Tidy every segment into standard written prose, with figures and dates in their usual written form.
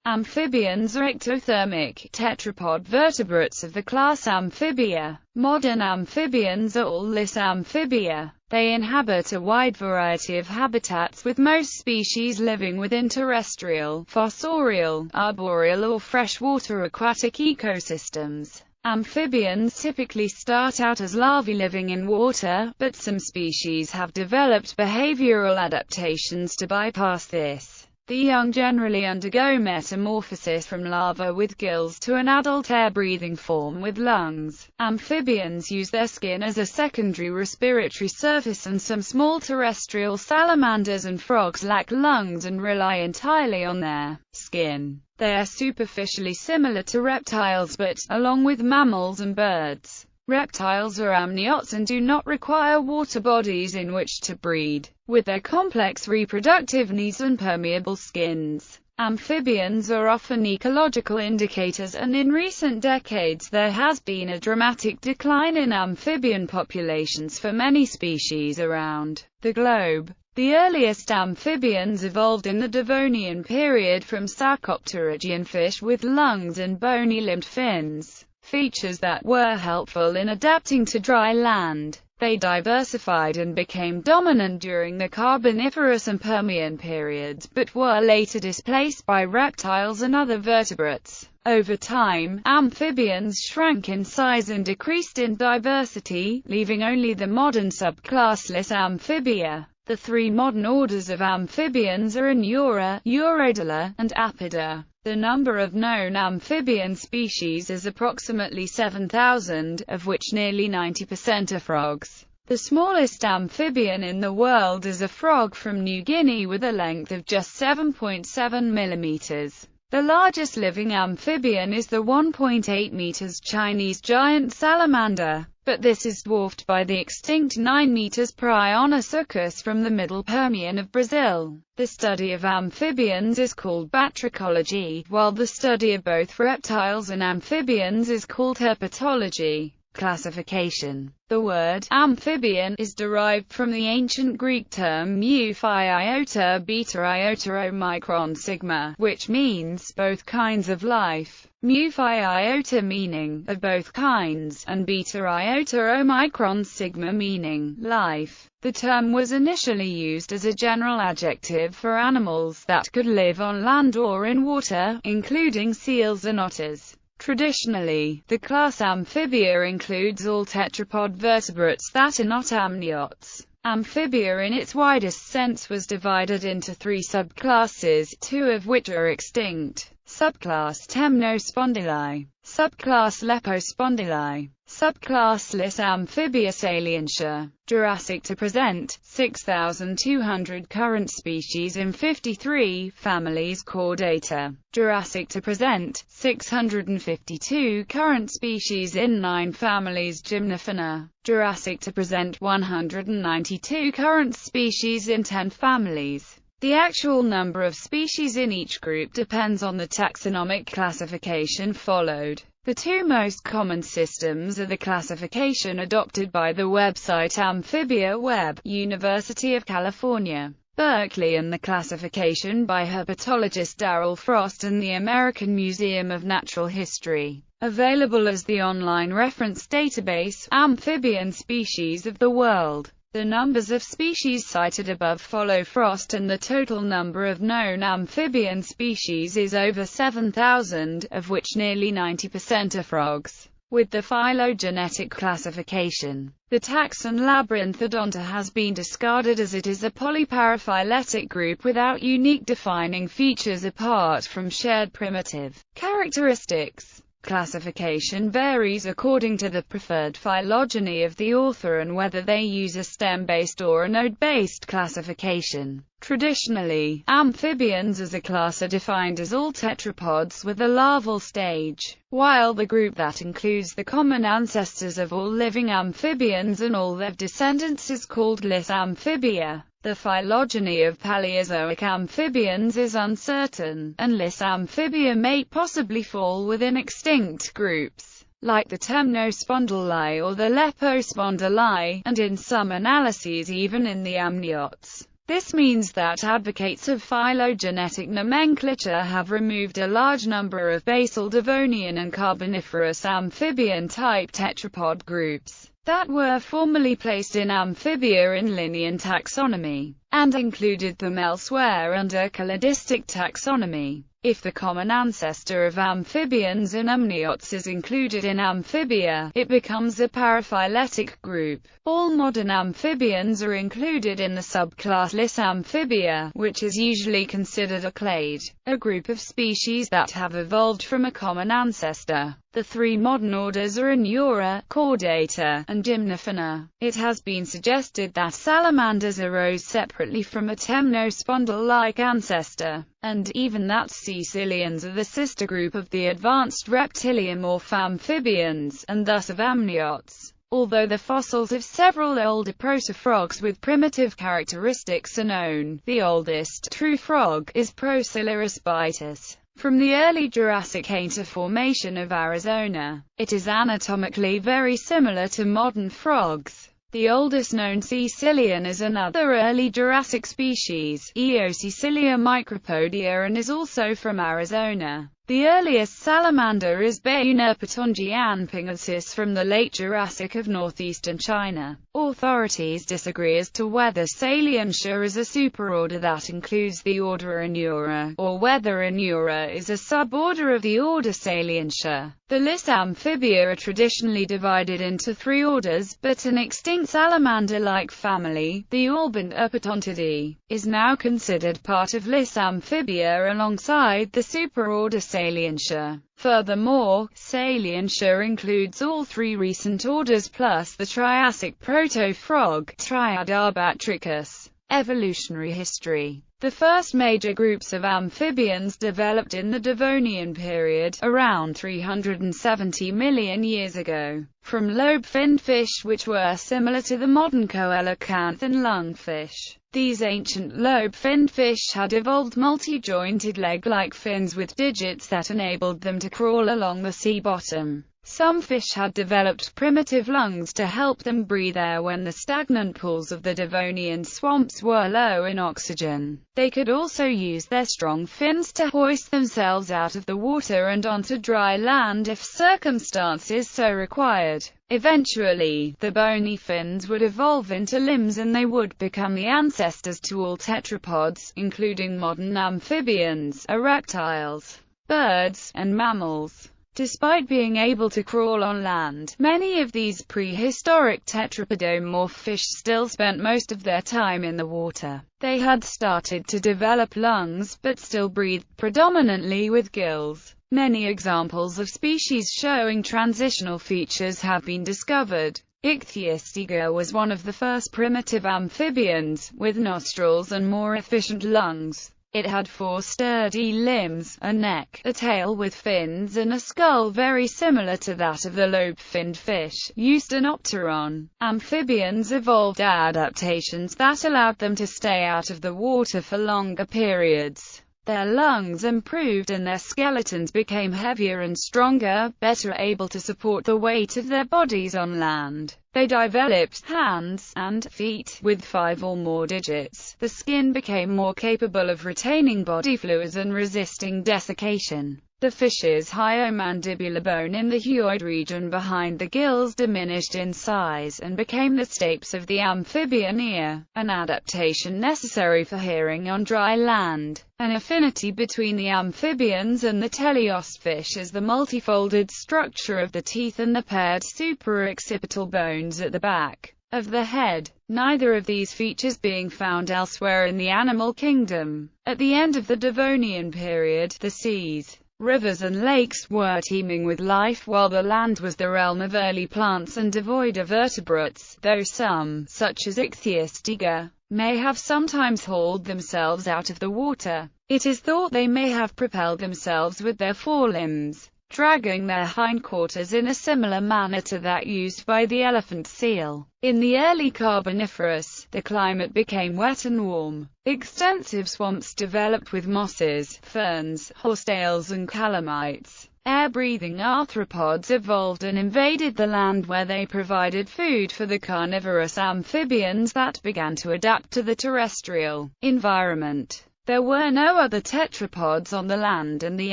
Amphibians are ectothermic, tetrapod vertebrates of the class Amphibia. Modern amphibians are all Lis amphibia. They inhabit a wide variety of habitats, with most species living within terrestrial, fossorial, arboreal or freshwater aquatic ecosystems. Amphibians typically start out as larvae living in water, but some species have developed behavioral adaptations to bypass this. The young generally undergo metamorphosis from larva with gills to an adult air-breathing form with lungs. Amphibians use their skin as a secondary respiratory surface, and some small terrestrial salamanders and frogs lack lungs and rely entirely on their skin. They are superficially similar to reptiles but, along with mammals and birds, reptiles are amniotes and do not require water bodies in which to breed. With their complex reproductive needs and permeable skins, amphibians are often ecological indicators, and in recent decades there has been a dramatic decline in amphibian populations for many species around the globe. The earliest amphibians evolved in the Devonian period from sarcopterygian fish with lungs and bony-limbed fins, features that were helpful in adapting to dry land. They diversified and became dominant during the Carboniferous and Permian periods, but were later displaced by reptiles and other vertebrates. Over time, amphibians shrank in size and decreased in diversity, leaving only the modern subclass Lis amphibia. The three modern orders of amphibians are Anura, Urodela, and Apida. The number of known amphibian species is approximately 7,000, of which nearly 90% are frogs. The smallest amphibian in the world is a frog from New Guinea with a length of just 7.7 millimeters. The largest living amphibian is the 1.8 meters Chinese giant salamander, but this is dwarfed by the extinct 9 meters Prionosuchus from the Middle Permian of Brazil. The study of amphibians is called batrachology, while the study of both reptiles and amphibians is called herpetology. Classification. The word amphibian is derived from the ancient Greek term mu phi iota beta iota omicron sigma, which means both kinds of life. Mu phi iota meaning of both kinds, and beta iota omicron sigma meaning life. The term was initially used as a general adjective for animals that could live on land or in water, including seals and otters. Traditionally, the class Amphibia includes all tetrapod vertebrates that are not amniotes. Amphibia in its widest sense was divided into three subclasses, two of which are extinct. Subclass Temnospondyli, subclass Lepospondyli, subclass Lis amphibia salientia. Jurassic to present, 6,200 current species in 53 families. Core data. Jurassic to present, 652 current species in 9 families. Gymnofauna. Jurassic to present, 192 current species in 10 families. The actual number of species in each group depends on the taxonomic classification followed. The two most common systems are the classification adopted by the website Amphibia Web, University of California, Berkeley, and the classification by herpetologist Darrell Frost and the American Museum of Natural History. Available as the online reference database, Amphibian Species of the World. The numbers of species cited above follow Frost, and the total number of known amphibian species is over 7,000, of which nearly 90% are frogs. With the phylogenetic classification, the taxon Labyrinthodonta has been discarded as it is a polyparaphyletic group without unique defining features apart from shared primitive characteristics. Classification varies according to the preferred phylogeny of the author and whether they use a stem-based or a node-based classification. Traditionally, amphibians as a class are defined as all tetrapods with a larval stage, while the group that includes the common ancestors of all living amphibians and all their descendants is called Lis amphibia. The phylogeny of Paleozoic amphibians is uncertain, and Lis amphibia may possibly fall within extinct groups, like the Temnospondyli or the Lepospondyli, and in some analyses even in the amniotes. This means that advocates of phylogenetic nomenclature have removed a large number of basal Devonian and Carboniferous amphibian-type tetrapod groups that were formerly placed in Amphibia in Linnean taxonomy, and included them elsewhere under Cladistic taxonomy. If the common ancestor of amphibians and amniotes is included in Amphibia, it becomes a paraphyletic group. All modern amphibians are included in the subclass Lysamphibia, which is usually considered a clade, a group of species that have evolved from a common ancestor. The three modern orders are Anura, Chordata, and Gymnophona. It has been suggested that salamanders arose separately from a temnospondyl-like ancestor, and even that caecilians are the sister group of the advanced reptiliomorph amphibians, and thus of amniotes. Although the fossils of several older protofrogs with primitive characteristics are known, the oldest true frog is Procellurus bitus, from the early Jurassic Hainter Formation of Arizona. It is anatomically very similar to modern frogs. The oldest known caecilian is another early Jurassic species, Eocaecilia micropodia, and is also from Arizona. The earliest salamander is Baenerpetongianpingensis from the late Jurassic of northeastern China. Authorities disagree as to whether Salientia is a superorder that includes the order Anura, or whether Anura is a suborder of the order Salientia. The Lysamphibia are traditionally divided into three orders, but an extinct salamander-like family, the Albinurpetontidae, is now considered part of Lysamphibia alongside the superorder Salientia. Furthermore, Salientia includes all three recent orders plus the Triassic protofrog, Triadarbatricus. Evolutionary history. The first major groups of amphibians developed in the Devonian period, around 370 million years ago, from lobe-finned fish which were similar to the modern coelacanth and lungfish. These ancient lobe-finned fish had evolved multi-jointed leg-like fins with digits that enabled them to crawl along the sea bottom. Some fish had developed primitive lungs to help them breathe air when the stagnant pools of the Devonian swamps were low in oxygen. They could also use their strong fins to hoist themselves out of the water and onto dry land if circumstances so required. Eventually, the bony fins would evolve into limbs and they would become the ancestors to all tetrapods, including modern amphibians, reptiles, birds, and mammals. Despite being able to crawl on land, many of these prehistoric tetrapodomorph fish still spent most of their time in the water. They had started to develop lungs, but still breathed predominantly with gills. Many examples of species showing transitional features have been discovered. Ichthyostiga was one of the first primitive amphibians, with nostrils and more efficient lungs. It had 4 sturdy limbs, a neck, a tail with fins and a skull very similar to that of the lobe-finned fish, Eusthenopteron. Amphibians evolved adaptations that allowed them to stay out of the water for longer periods. Their lungs improved and their skeletons became heavier and stronger, better able to support the weight of their bodies on land. They developed hands and feet with 5 or more digits. The skin became more capable of retaining body fluids and resisting desiccation. The fish's hyomandibular bone in the hyoid region behind the gills diminished in size and became the stapes of the amphibian ear, an adaptation necessary for hearing on dry land. An affinity between the amphibians and the teleostfish is the multifolded structure of the teeth and the paired supraoccipital bones at the back of the head, neither of these features being found elsewhere in the animal kingdom. At the end of the Devonian period, the seas, rivers and lakes were teeming with life while the land was the realm of early plants and devoid of vertebrates, though some, such as Ichthyostiga, may have sometimes hauled themselves out of the water. It is thought they may have propelled themselves with their forelimbs, dragging their hindquarters in a similar manner to that used by the elephant seal. In the early Carboniferous, the climate became wet and warm. Extensive swamps developed with mosses, ferns, horsetails and calamites. Air-breathing arthropods evolved and invaded the land where they provided food for the carnivorous amphibians that began to adapt to the terrestrial environment. There were no other tetrapods on the land, and the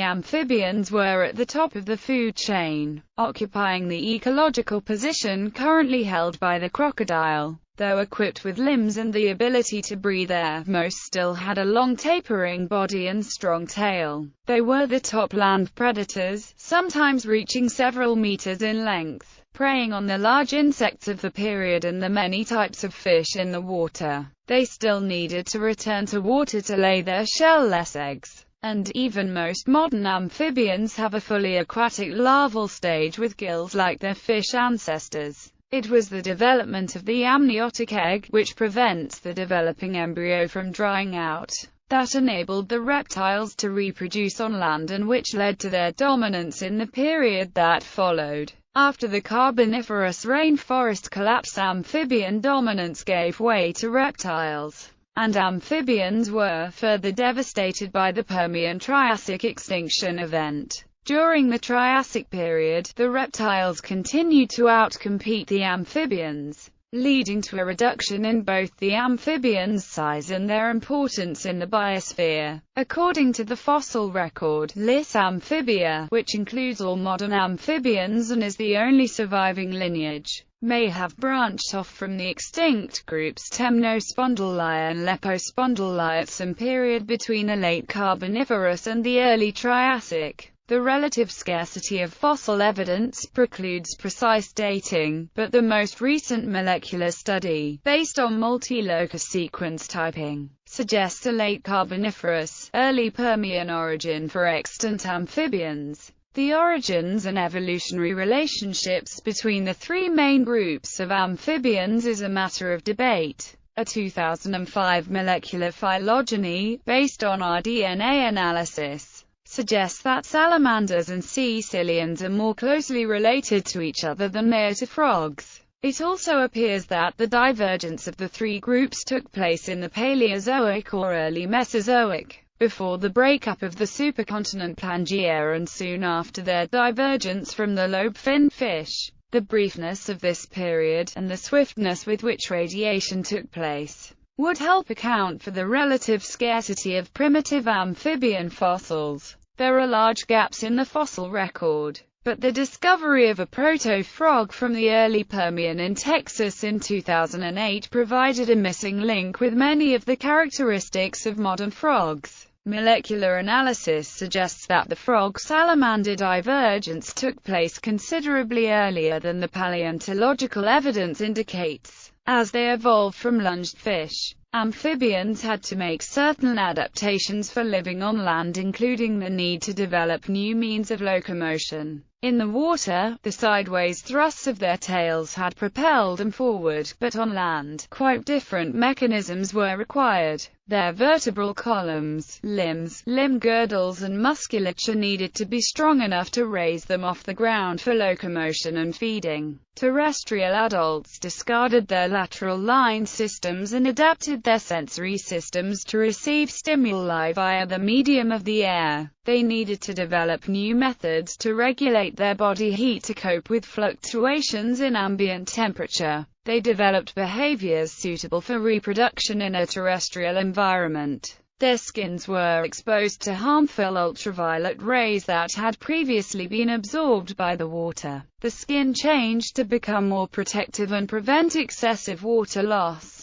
amphibians were at the top of the food chain, occupying the ecological position currently held by the crocodile. Though equipped with limbs and the ability to breathe air, most still had a long tapering body and strong tail. They were the top land predators, sometimes reaching several meters in length, preying on the large insects of the period and the many types of fish in the water. They still needed to return to water to lay their shell-less eggs. And even most modern amphibians have a fully aquatic larval stage with gills like their fish ancestors. It was the development of the amniotic egg, which prevents the developing embryo from drying out, that enabled the reptiles to reproduce on land and which led to their dominance in the period that followed. After the Carboniferous rainforest collapse, amphibian dominance gave way to reptiles, and amphibians were further devastated by the Permian-Triassic Extinction event. During the Triassic period, the reptiles continued to outcompete the amphibians, leading to a reduction in both the amphibians' size and their importance in the biosphere. According to the fossil record, Lis amphibia, which includes all modern amphibians and is the only surviving lineage, may have branched off from the extinct groups Temnospondyli and Lepospondyli at some period between the late Carboniferous and the early Triassic. The relative scarcity of fossil evidence precludes precise dating, but the most recent molecular study, based on multi-locus sequence typing, suggests a late Carboniferous, early Permian origin for extant amphibians. The origins and evolutionary relationships between the three main groups of amphibians is a matter of debate. A 2005 molecular phylogeny, based on rDNA analysis, suggests that salamanders and caecilians are more closely related to each other than they are to frogs. It also appears that the divergence of the three groups took place in the Paleozoic or early Mesozoic, before the breakup of the supercontinent Pangaea and soon after their divergence from the lobe-finned fish. The briefness of this period, and the swiftness with which radiation took place, would help account for the relative scarcity of primitive amphibian fossils. There are large gaps in the fossil record, but the discovery of a proto-frog from the early Permian in Texas in 2008 provided a missing link with many of the characteristics of modern frogs. Molecular analysis suggests that the frog-salamander divergence took place considerably earlier than the paleontological evidence indicates. As they evolved from lunged fish, amphibians had to make certain adaptations for living on land, including the need to develop new means of locomotion. In the water, the sideways thrusts of their tails had propelled them forward, but on land, quite different mechanisms were required. Their vertebral columns, limbs, limb girdles and musculature needed to be strong enough to raise them off the ground for locomotion and feeding. Terrestrial adults discarded their lateral line systems and adapted their sensory systems to receive stimuli via the medium of the air. They needed to develop new methods to regulate their body heat to cope with fluctuations in ambient temperature. They developed behaviors suitable for reproduction in a terrestrial environment. Their skins were exposed to harmful ultraviolet rays that had previously been absorbed by the water. The skin changed to become more protective and prevent excessive water loss.